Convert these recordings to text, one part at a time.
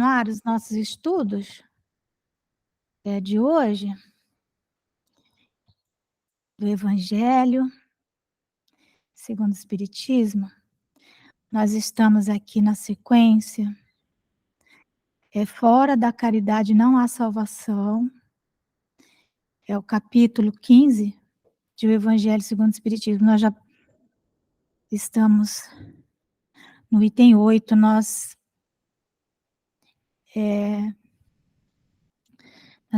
continuar os nossos estudos de hoje, do Evangelho segundo o Espiritismo. Nós estamos aqui na sequência, fora da caridade não há salvação, é o capítulo 15 do Evangelho segundo o Espiritismo. Nós já estamos no item 8, nós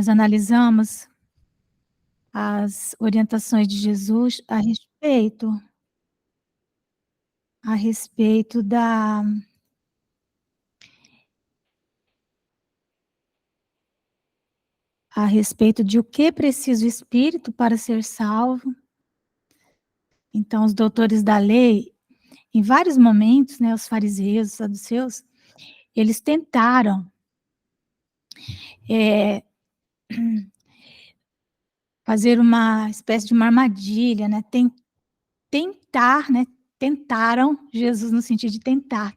analisamos as orientações de Jesus a respeito de o que precisa o espírito para ser salvo. Então, os doutores da lei, em vários momentos, né, os fariseus, os saduceus, eles tentaram fazer uma espécie de uma armadilha, né, tentar, né, tentaram Jesus no sentido de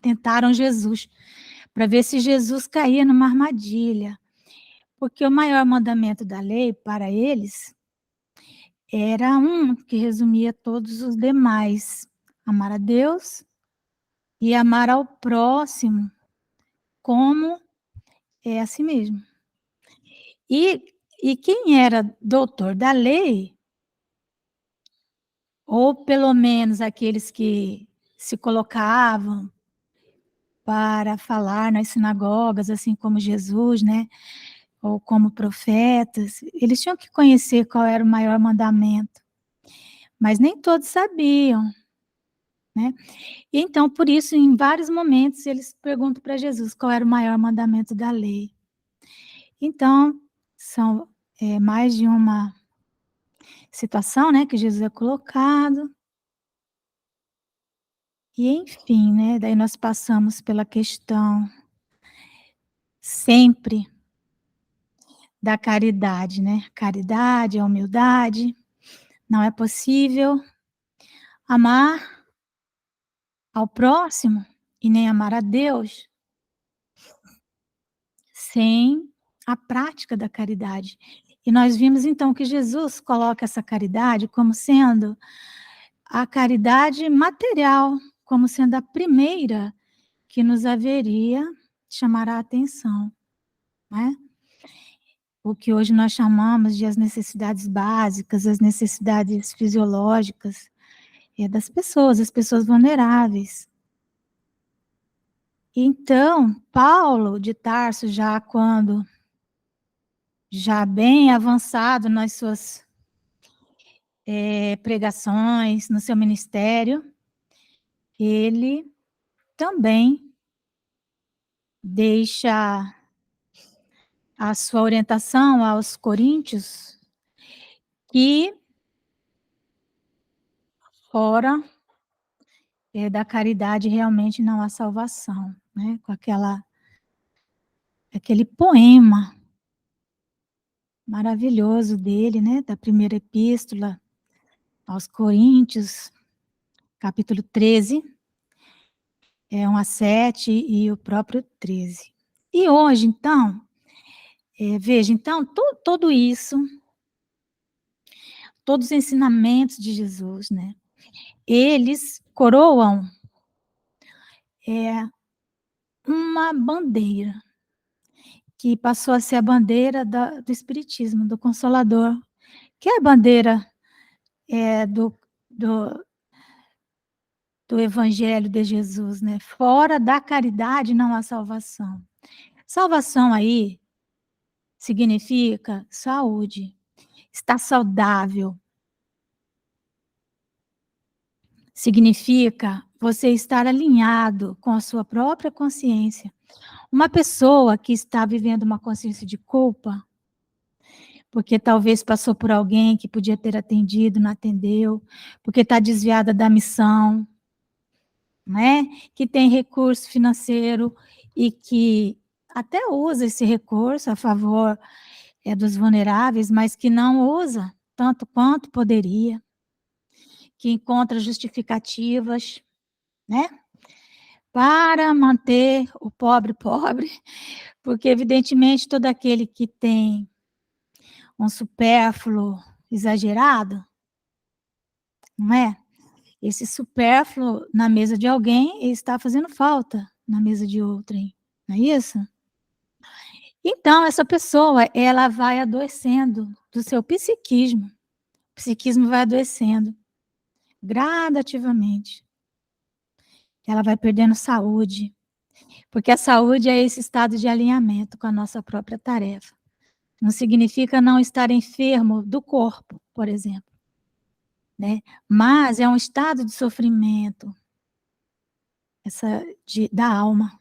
tentaram Jesus, para ver se Jesus caía numa armadilha. Porque o maior mandamento da lei, para eles, era um que resumia todos os demais: amar a Deus e amar ao próximo como é a si mesmo. E quem era doutor da lei, ou pelo menos aqueles que se colocavam para falar nas sinagogas, assim como Jesus, né, ou como profetas, eles tinham que conhecer qual era o maior mandamento, mas nem todos sabiam, né? E então, por isso, em vários momentos, eles perguntam para Jesus qual era o maior mandamento da lei. Então, são mais de uma situação, né, que Jesus é colocado. E, enfim, né, daí nós passamos pela questão sempre da caridade, né? Caridade, a humildade. Não é possível amar ao próximo e nem amar a Deus sem a prática da caridade. E nós vimos então que Jesus coloca essa caridade como sendo a caridade material, como sendo a primeira que nos haveria chamar a atenção, né? O que hoje nós chamamos de as necessidades básicas, as necessidades fisiológicas das pessoas, as pessoas vulneráveis. Então, Paulo de Tarso, já bem avançado nas suas pregações, no seu ministério, ele também deixa a sua orientação aos coríntios que fora da caridade realmente não há salvação, né? Com aquele poema maravilhoso dele, né? Da primeira epístola aos Coríntios, capítulo 13, 1-7 e o próprio 13. E hoje, então, veja, então, tudo isso, todos os ensinamentos de Jesus, né? Eles coroam uma bandeira, que passou a ser a bandeira do Espiritismo, do Consolador, que é a bandeira do Evangelho de Jesus, né? Fora da caridade não há salvação. Salvação aí significa saúde, estar saudável. Significa você estar alinhado com a sua própria consciência. Uma pessoa que está vivendo uma consciência de culpa, porque talvez passou por alguém que podia ter atendido, não atendeu, porque está desviada da missão, né? Que tem recurso financeiro e que até usa esse recurso a favor dos vulneráveis, mas que não usa tanto quanto poderia, que encontra justificativas, né? para manter o pobre pobre, porque evidentemente todo aquele que tem um supérfluo exagerado, não é? Esse supérfluo na mesa de alguém está fazendo falta na mesa de outrem, não é isso? Então essa pessoa, ela vai adoecendo do seu psiquismo. O psiquismo vai adoecendo gradativamente. Ela vai perdendo saúde, porque a saúde é esse estado de alinhamento com a nossa própria tarefa. Não significa não estar enfermo do corpo, por exemplo, né? Mas é um estado de sofrimento da alma.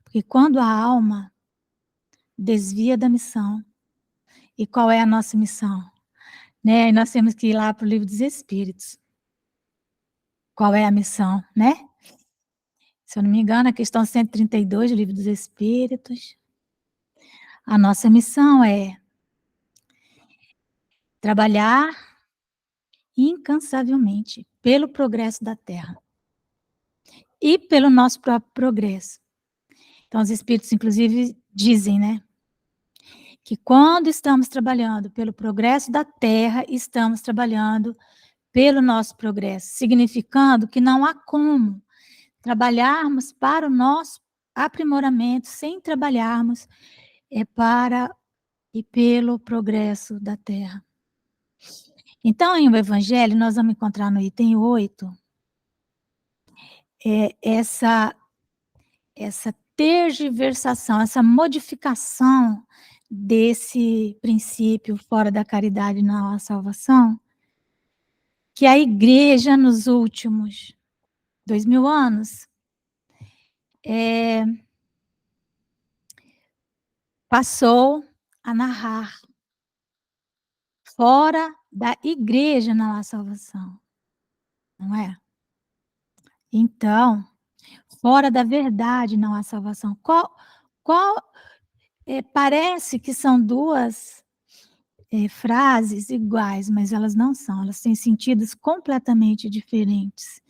Porque quando a alma desvia da missão, e qual é a nossa missão? Né? E nós temos que ir lá para o livro dos Espíritos. Qual é a missão, né? Se eu não me engano, a questão 132 do livro dos Espíritos. A nossa missão é trabalhar incansavelmente pelo progresso da Terra e pelo nosso próprio progresso. Então, os Espíritos, inclusive, dizem, né, que quando estamos trabalhando pelo progresso da Terra, estamos trabalhando pelo nosso progresso, significando que não há como trabalharmos para o nosso aprimoramento sem trabalharmos para e pelo progresso da Terra. Então, em o Evangelho, nós vamos encontrar no item 8 essa tergiversação, essa modificação desse princípio fora da caridade não há salvação, que a igreja nos últimos 2000 anos passou a narrar. Fora da igreja não há salvação, não é? Então, fora da verdade não há salvação. Parece que são duas frases iguais, mas elas não são, elas têm sentidos completamente diferentes.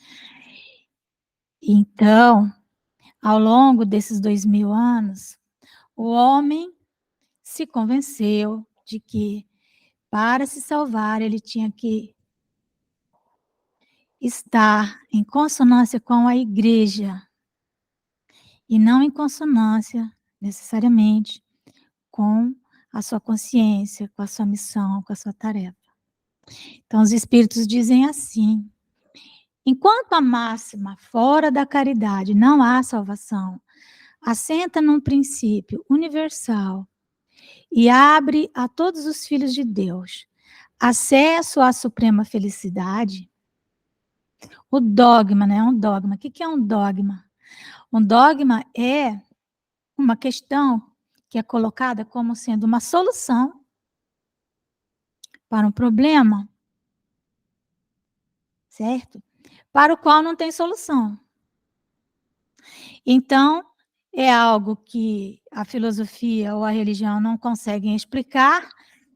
Então, ao longo desses 2000 anos, o homem se convenceu de que, para se salvar, ele tinha que estar em consonância com a igreja e não em consonância, necessariamente, com a sua consciência, com a sua missão, com a sua tarefa. Então, os espíritos dizem assim: enquanto a máxima fora da caridade não há salvação, assenta num princípio universal e abre a todos os filhos de Deus acesso à suprema felicidade. O dogma, né? Um dogma. O que é um dogma? Um dogma é uma questão que é colocada como sendo uma solução para um problema, certo? Para o qual não tem solução. Então, é algo que a filosofia ou a religião não conseguem explicar,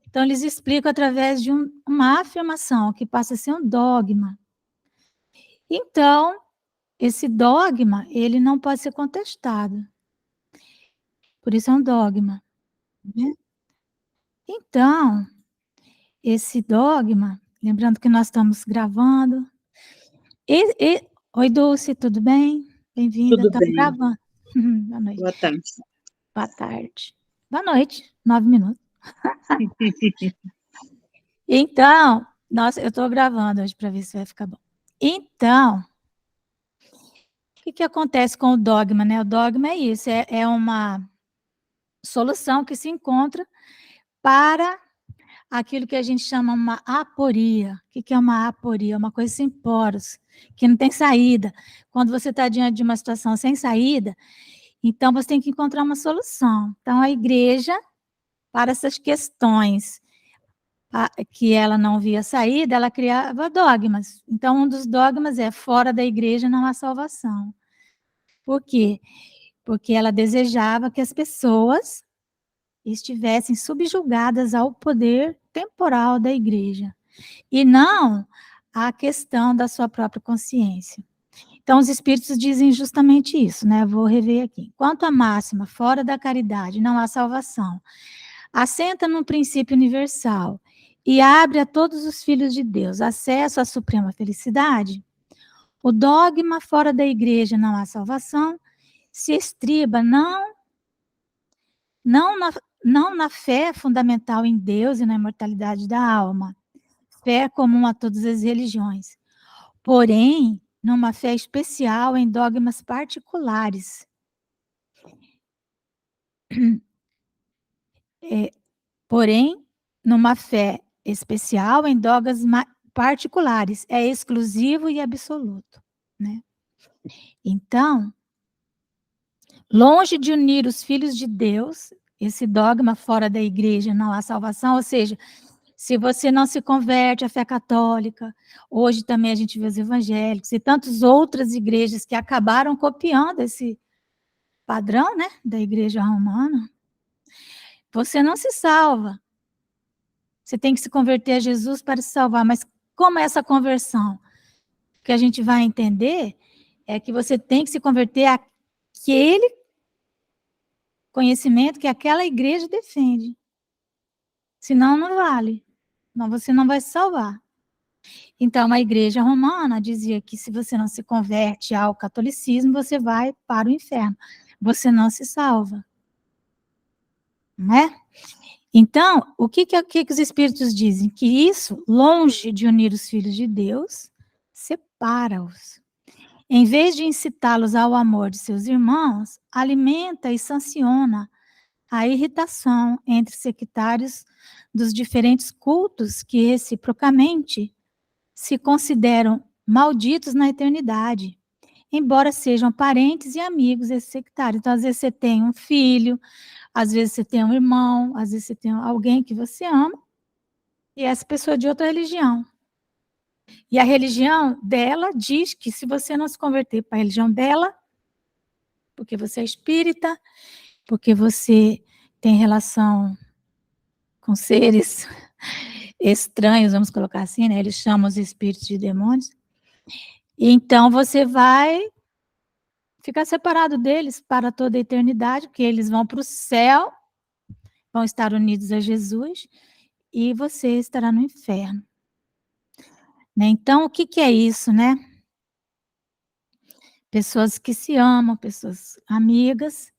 então eles explicam através de uma afirmação, que passa a ser um dogma. Então, esse dogma, ele não pode ser contestado. Por isso é um dogma, né? Então, esse dogma, lembrando que nós estamos gravando. Oi, Dulce, tudo bem? Bem-vinda, Tudo estamos bem. gravando. Boa noite. Boa tarde. Boa tarde. Boa noite, 9 minutos. Então, nossa, eu estou gravando hoje para ver se vai ficar bom. Então, o que acontece com o dogma, né? O dogma é isso, é uma solução que se encontra para aquilo que a gente chama uma aporia. O que é uma aporia? Uma coisa sem poros, que não tem saída. Quando você está diante de uma situação sem saída, então você tem que encontrar uma solução. Então, a igreja, para essas questões que ela não via saída, ela criava dogmas. Então, um dos dogmas é: fora da igreja não há salvação. Por quê? Porque ela desejava que as pessoas estivessem subjugadas ao poder temporal da igreja, e não à questão da sua própria consciência. Então, os espíritos dizem justamente isso, né? Vou rever aqui. Quanto à máxima, fora da caridade não há salvação, assenta num princípio universal e abre a todos os filhos de Deus acesso à suprema felicidade, o dogma fora da igreja não há salvação se estriba não na, não na fé fundamental em Deus e na imortalidade da alma, fé comum a todas as religiões, porém, numa fé especial em dogmas particulares. Porém, numa fé especial em dogmas particulares, é exclusivo e absoluto, né? Então, longe de unir os filhos de Deus, esse dogma fora da igreja não há salvação, ou seja, se você não se converte à fé católica, hoje também a gente vê os evangélicos e tantas outras igrejas que acabaram copiando esse padrão, né, da igreja romana, você não se salva. Você tem que se converter a Jesus para se salvar. Mas como é essa conversão? O que a gente vai entender é que você tem que se converter àquele conhecimento que aquela igreja defende. Senão não vale. Não, você não vai se salvar. Então, a igreja romana dizia que se você não se converte ao catolicismo, você vai para o inferno. Você não se salva. Né? Então, o que os espíritos dizem? Que isso, longe de unir os filhos de Deus, separa-os. Em vez de incitá-los ao amor de seus irmãos, alimenta e sanciona a irritação entre sectários dos diferentes cultos que reciprocamente se consideram malditos na eternidade, embora sejam parentes e amigos desses sectários. Então, às vezes você tem um filho, às vezes você tem um irmão, às vezes você tem alguém que você ama, e essa pessoa é de outra religião. E a religião dela diz que se você não se converter para a religião dela, porque você é espírita, porque você tem relação com seres estranhos, vamos colocar assim, né? Eles chamam os espíritos de demônios. E então você vai ficar separado deles para toda a eternidade, porque eles vão para o céu, vão estar unidos a Jesus, e você estará no inferno. Né? Então, o que é isso, né? Pessoas que se amam, pessoas amigas,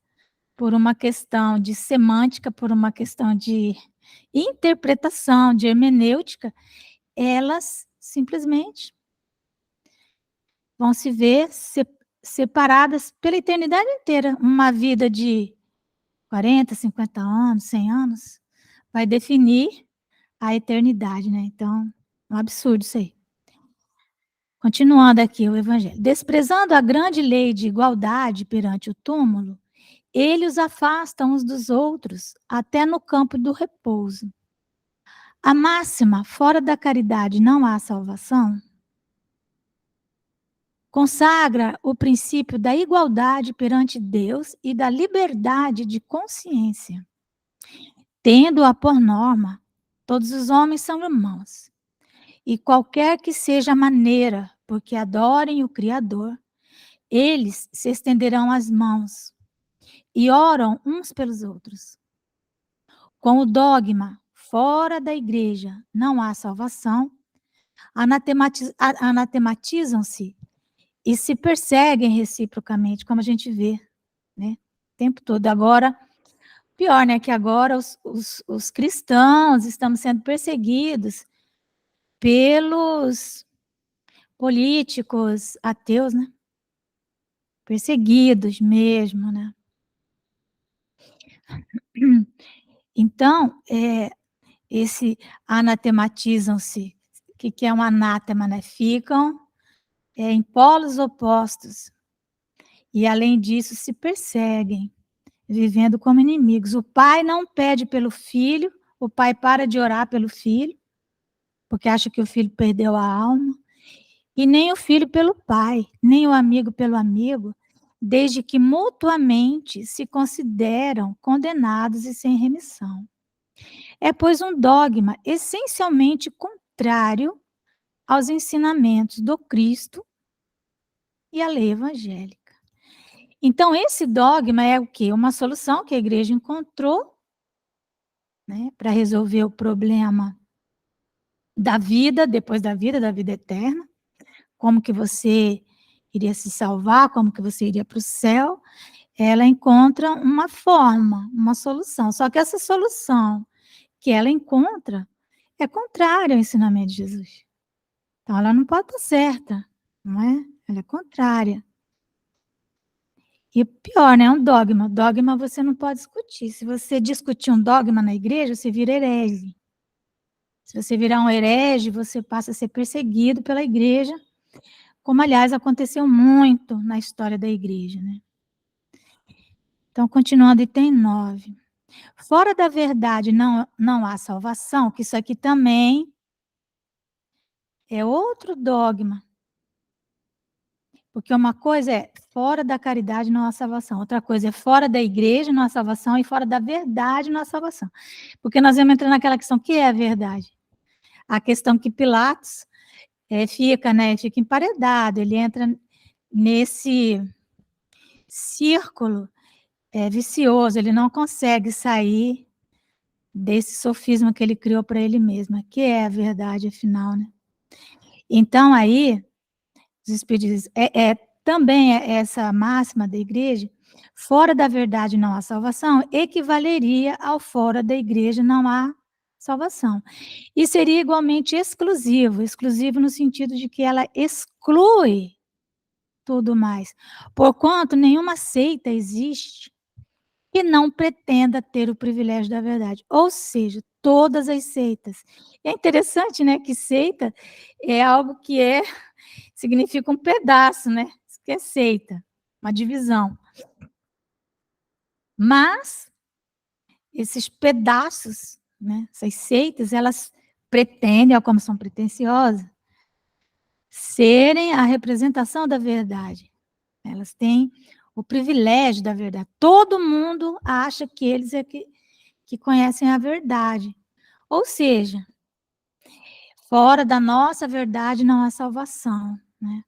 por uma questão de semântica, por uma questão de interpretação, de hermenêutica, elas simplesmente vão se ver separadas pela eternidade inteira. Uma vida de 40, 50 anos, 100 anos, vai definir a eternidade, né? Então, é um absurdo isso aí. Continuando aqui o evangelho. Desprezando a grande lei de igualdade perante o túmulo, ele os afasta uns dos outros, até no campo do repouso. A máxima, fora da caridade não há salvação, consagra o princípio da igualdade perante Deus e da liberdade de consciência. Tendo-a por norma, todos os homens são irmãos. E qualquer que seja a maneira por que adorem o Criador, eles se estenderão as mãos e oram uns pelos outros. Com o dogma, fora da igreja não há salvação, anatematizam-se e se perseguem reciprocamente, como a gente vê, né, o tempo todo. Agora, pior, né, que agora os cristãos estamos sendo perseguidos pelos políticos ateus, né, perseguidos mesmo, né. Então, esse anatematizam-se, o que é um anátema, né, ficam em polos opostos, e além disso se perseguem, vivendo como inimigos. O pai não pede pelo filho, o pai para de orar pelo filho, porque acha que o filho perdeu a alma, e nem o filho pelo pai, nem o amigo pelo amigo, desde que mutuamente se consideram condenados e sem remissão. É, pois, um dogma essencialmente contrário aos ensinamentos do Cristo e a lei evangélica. Então, esse dogma é o quê? Uma solução que a igreja encontrou, né, para resolver o problema da vida, depois da vida eterna, como que você iria se salvar, como que você iria para o céu. Ela encontra uma forma, uma solução. Só que essa solução que ela encontra é contrária ao ensinamento de Jesus. Então, ela não pode estar certa, não é? Ela é contrária. E pior, né? É um dogma. Dogma você não pode discutir. Se você discutir um dogma na igreja, você vira herege. Se você virar um herege, você passa a ser perseguido pela igreja, como, aliás, aconteceu muito na história da igreja, né? Então, continuando, item 9. Fora da verdade não há salvação, que isso aqui também é outro dogma. Porque uma coisa é fora da caridade não há salvação, outra coisa é fora da igreja não há salvação e fora da verdade não há salvação. Porque nós vamos entrar naquela questão, que é a verdade? A questão que Pilatos fica emparedado, ele entra nesse círculo vicioso, ele não consegue sair desse sofisma que ele criou para ele mesmo, que é a verdade, afinal, né? Então, aí, os Espíritos dizem, também essa máxima da igreja, fora da verdade não há salvação, equivaleria ao fora da igreja não há salvação. E seria igualmente exclusivo no sentido de que ela exclui tudo mais, porquanto nenhuma seita existe que não pretenda ter o privilégio da verdade, ou seja, todas as seitas. É interessante, né, que seita é algo que significa um pedaço, né? Isso que é seita, uma divisão. Mas esses pedaços, né, essas seitas, elas pretendem, como são pretensiosas, serem a representação da verdade. Elas têm o privilégio da verdade. Todo mundo acha que eles que conhecem a verdade. Ou seja, fora da nossa verdade não há salvação, né?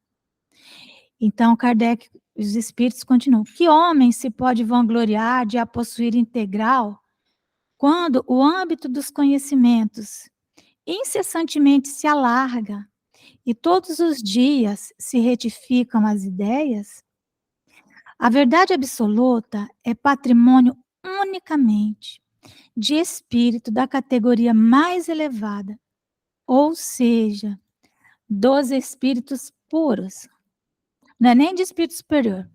Então, Kardec, os espíritos continuam. Que homem se pode vangloriar de a possuir integral quando o âmbito dos conhecimentos incessantemente se alarga e todos os dias se retificam as ideias? A verdade absoluta é patrimônio unicamente de espírito da categoria mais elevada, ou seja, dos espíritos puros. Não é nem de espírito superior.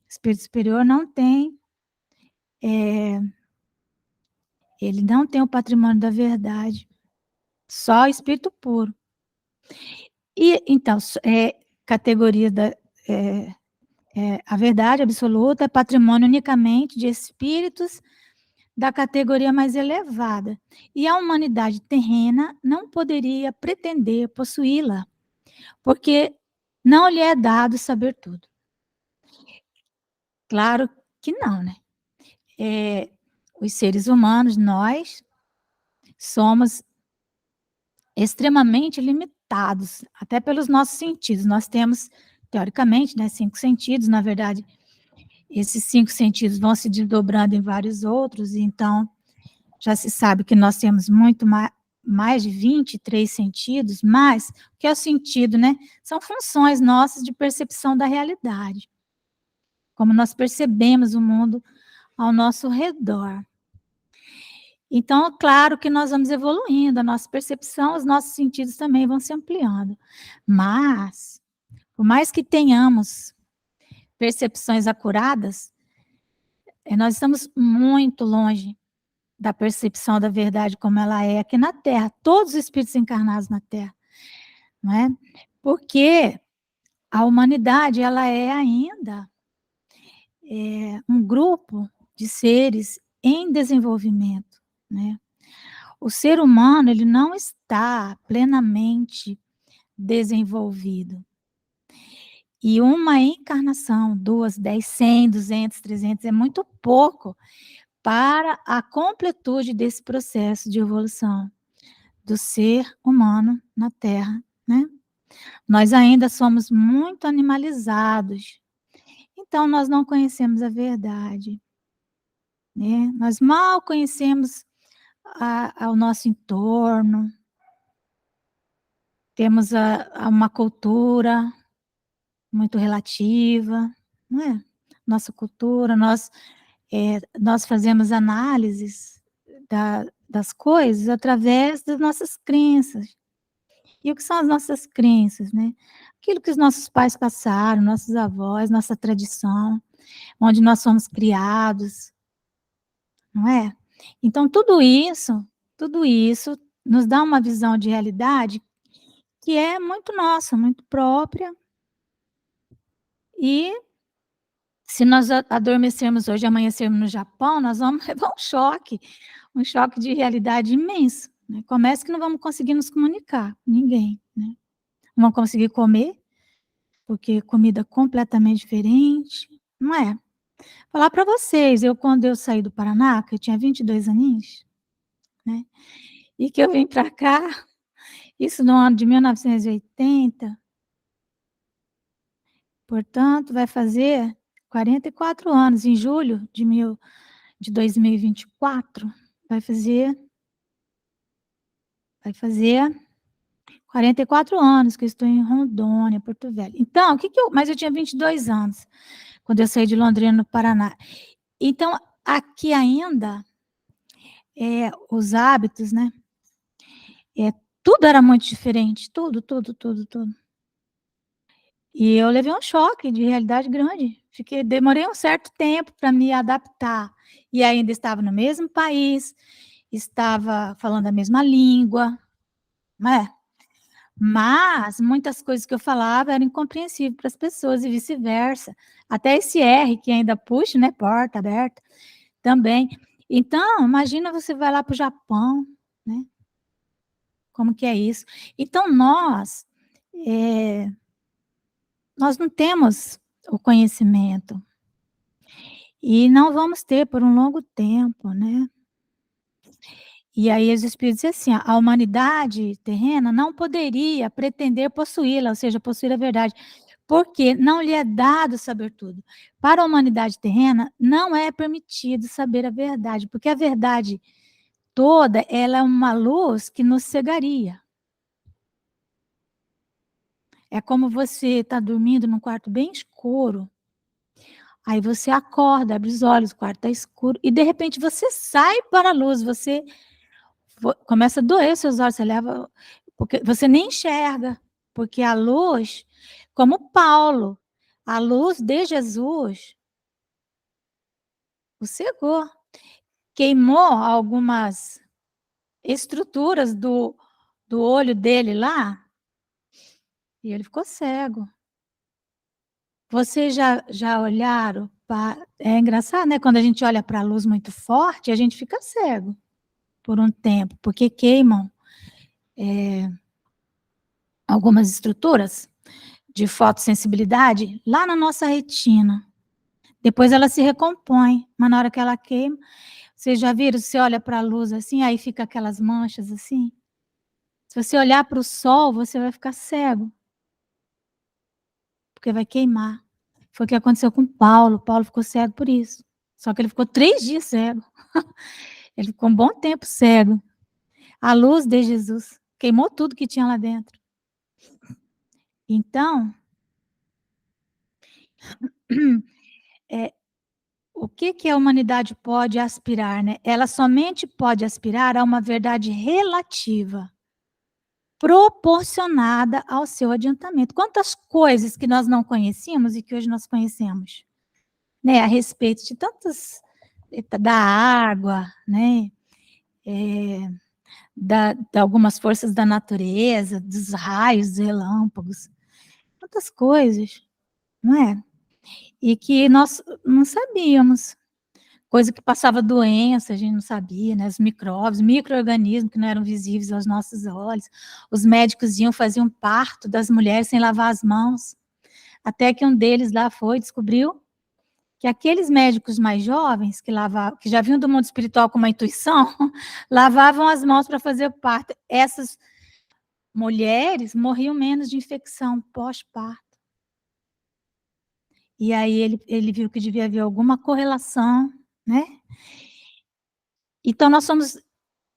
Espírito superior não tem, ele não tem o patrimônio da verdade, só o espírito puro. E, então, categoria a verdade absoluta é patrimônio unicamente de espíritos da categoria mais elevada. E a humanidade terrena não poderia pretender possuí-la, porque não lhe é dado saber tudo. Claro que não, né? Os seres humanos, nós, somos extremamente limitados, até pelos nossos sentidos. Nós temos, teoricamente, 5 sentidos, na verdade, esses 5 sentidos vão se desdobrando em vários outros, então já se sabe que nós temos muito mais de 23 sentidos, mas o que é o sentido, né? São funções nossas de percepção da realidade, como nós percebemos o mundo ao nosso redor. Então, claro que nós vamos evoluindo, a nossa percepção, os nossos sentidos também vão se ampliando. Mas, por mais que tenhamos percepções acuradas, nós estamos muito longe da percepção da verdade como ela é aqui na Terra, todos os espíritos encarnados na Terra, não é? Porque a humanidade, ela é ainda um grupo de seres em desenvolvimento, né? O ser humano, ele não está plenamente desenvolvido. E uma encarnação, 2, 10, 100, 200, 300, é muito pouco para a completude desse processo de evolução do ser humano na Terra, né? Nós ainda somos muito animalizados, então nós não conhecemos a verdade, né. Nós mal conhecemos ao nosso entorno, temos uma cultura muito relativa, não é? Nossa cultura, nós fazemos análises das coisas através das nossas crenças. E o que são as nossas crenças, né? Aquilo que os nossos pais passaram, nossos avós, nossa tradição, onde nós fomos criados, não é? Então tudo isso nos dá uma visão de realidade que é muito nossa, muito própria, e se nós adormecermos hoje e amanhecermos no Japão, nós vamos levar um choque de realidade imenso, né. Começa que não vamos conseguir nos comunicar com ninguém, né. Não vamos conseguir comer, porque comida completamente diferente, não é? Falar para vocês, quando eu saí do Paraná, que eu tinha 22 aninhos, né, e que eu vim para cá, isso no ano de 1980, portanto vai fazer 44 anos, em julho de 2024, vai fazer 44 anos que eu estou em Rondônia, Porto Velho. Então, o que que eu mas eu tinha 22 anos, quando eu saí de Londrina, no Paraná. Então, aqui ainda, os hábitos, né, tudo era muito diferente, tudo, tudo, tudo, tudo. E eu levei um choque de realidade grande, demorei um certo tempo para me adaptar, e ainda estava no mesmo país, estava falando a mesma língua, né, mas muitas coisas que eu falava eram incompreensível para as pessoas e vice-versa. Até esse R que ainda puxa, né, porta aberta, também. Então, imagina, você vai lá para o Japão, né, como que é isso. Então eh, nós não temos o conhecimento, e não vamos ter por um longo tempo, né. E aí os espíritos dizem assim: "A humanidade terrena não poderia pretender possuí-la", ou seja, possuir a verdade, porque não lhe é dado saber tudo. Para a humanidade terrena, não é permitido saber a verdade, porque a verdade toda, ela é uma luz que nos cegaria. É como você está dormindo num quarto bem escuro, aí você acorda, abre os olhos, o quarto está escuro, e de repente você sai para a luz, você começa a doer os seus olhos, você leva, porque você nem enxerga, porque a luz, como Paulo, a luz de Jesus o cegou, queimou algumas estruturas do olho dele lá, e ele ficou cego. Vocês já olharam é engraçado, né, quando a gente olha para a luz muito forte, a gente fica cego por um tempo, porque queimam, eh, algumas estruturas de fotossensibilidade lá na nossa retina. Depois ela se recompõe, mas na hora que ela queima, vocês já viram, você olha para a luz assim, aí fica aquelas manchas assim? Se você olhar para o sol, você vai ficar cego, porque vai queimar. Foi o que aconteceu com Paulo ficou cego por isso. Só que ele ficou 3 dias cego. Ele ficou um bom tempo cego. A luz de Jesus queimou tudo que tinha lá dentro. Então, eh, o que que a humanidade pode aspirar, né? Ela somente pode aspirar a uma verdade relativa, proporcionada ao seu adiantamento. Quantas coisas que nós não conhecíamos e que hoje nós conhecemos, né, a respeito de tantas, da água, né, eh, da algumas forças da natureza, dos raios, dos relâmpagos, tantas coisas, não é? E que nós não sabíamos, coisa que passava doença, a gente não sabia, né, os micróbios, micro-organismos que não eram visíveis aos nossos olhos. Os médicos faziam parto das mulheres sem lavar as mãos, até que um deles lá descobriu que aqueles médicos mais jovens que já vinham do mundo espiritual com uma intuição, lavavam as mãos para fazer o parto. Essas mulheres morriam menos de infecção pós-parto. E aí ele viu que devia haver alguma correlação, né. Então nós somos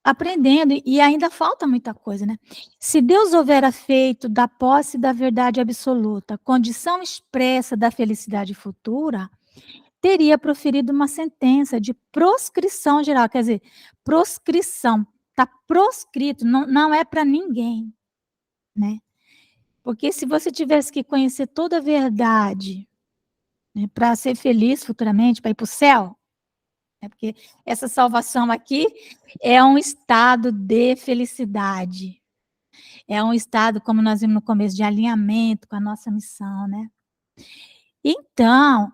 aprendendo e ainda falta muita coisa, né. Se Deus houvera feito da posse da verdade absoluta condição expressa da felicidade futura, teria proferido uma sentença de proscrição geral, quer dizer, proscrição, está proscrito, não é para ninguém, né. Porque se você tivesse que conhecer toda a verdade, né, para ser feliz futuramente, para ir para o céu, né, porque essa salvação aqui é um estado de felicidade, é um estado, como nós vimos no começo, de alinhamento com a nossa missão, né. Então,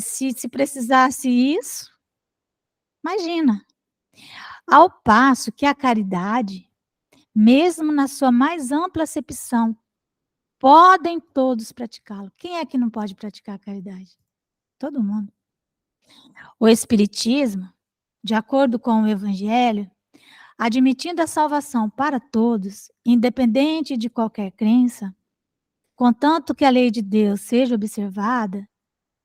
se precisasse isso, imagina. Ao passo que a caridade, mesmo na sua mais ampla acepção, podem todos praticá-lo. Quem é que não pode praticar a caridade? Todo mundo. O espiritismo, de acordo com o evangelho, admitindo a salvação para todos, independente de qualquer crença, contanto que a lei de Deus seja observada,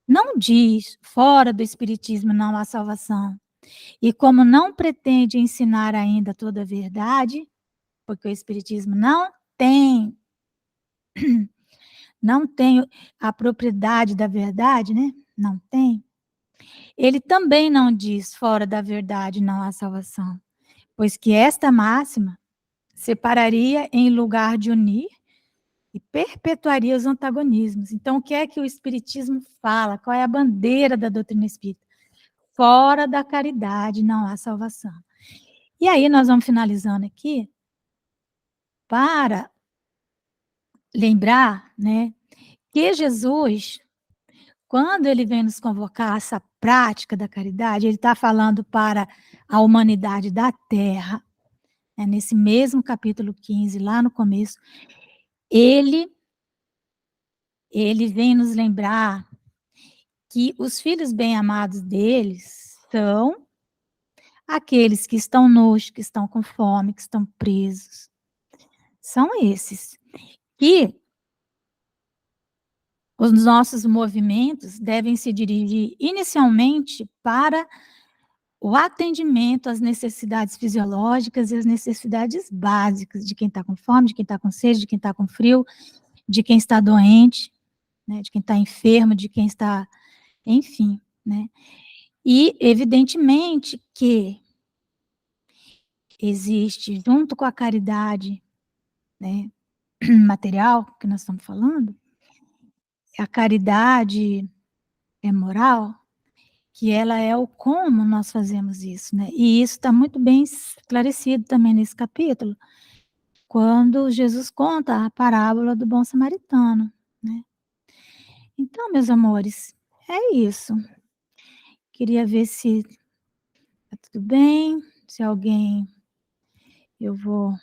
não diz fora do espiritismo não há salvação. E como não pretende ensinar ainda toda a verdade, porque o espiritismo não tem a propriedade da verdade, né, não tem. Ele também não diz fora da verdade não há salvação, pois que esta máxima separaria em lugar de unir e perpetuaria os antagonismos. Então o que é que o espiritismo fala? Qual é a bandeira da doutrina espírita? Fora da caridade não há salvação. E aí nós vamos finalizando aqui, para lembrar, né, que Jesus, quando ele vem nos convocar a essa prática da caridade, ele está falando para a humanidade da Terra, né, nesse mesmo capítulo 15, lá no começo, ele vem nos lembrar que os filhos bem-amados deles são aqueles que estão nus, que estão com fome, que estão presos. São esses. Que os nossos movimentos devem se dirigir inicialmente para o atendimento às necessidades fisiológicas e às necessidades básicas de quem está com fome, de quem está com sede, de quem está com frio, de quem está doente, né, de quem está enfermo, de quem está, enfim, né. E evidentemente que existe, junto com a caridade, né, material que nós estamos falando, a caridade moral, que ela é o como nós fazemos isso, né. E isso está muito bem esclarecido também nesse capítulo, quando Jesus conta a parábola do bom samaritano, né. Então, meus amores, é isso. Queria ver se tá tudo bem, se alguém eu vou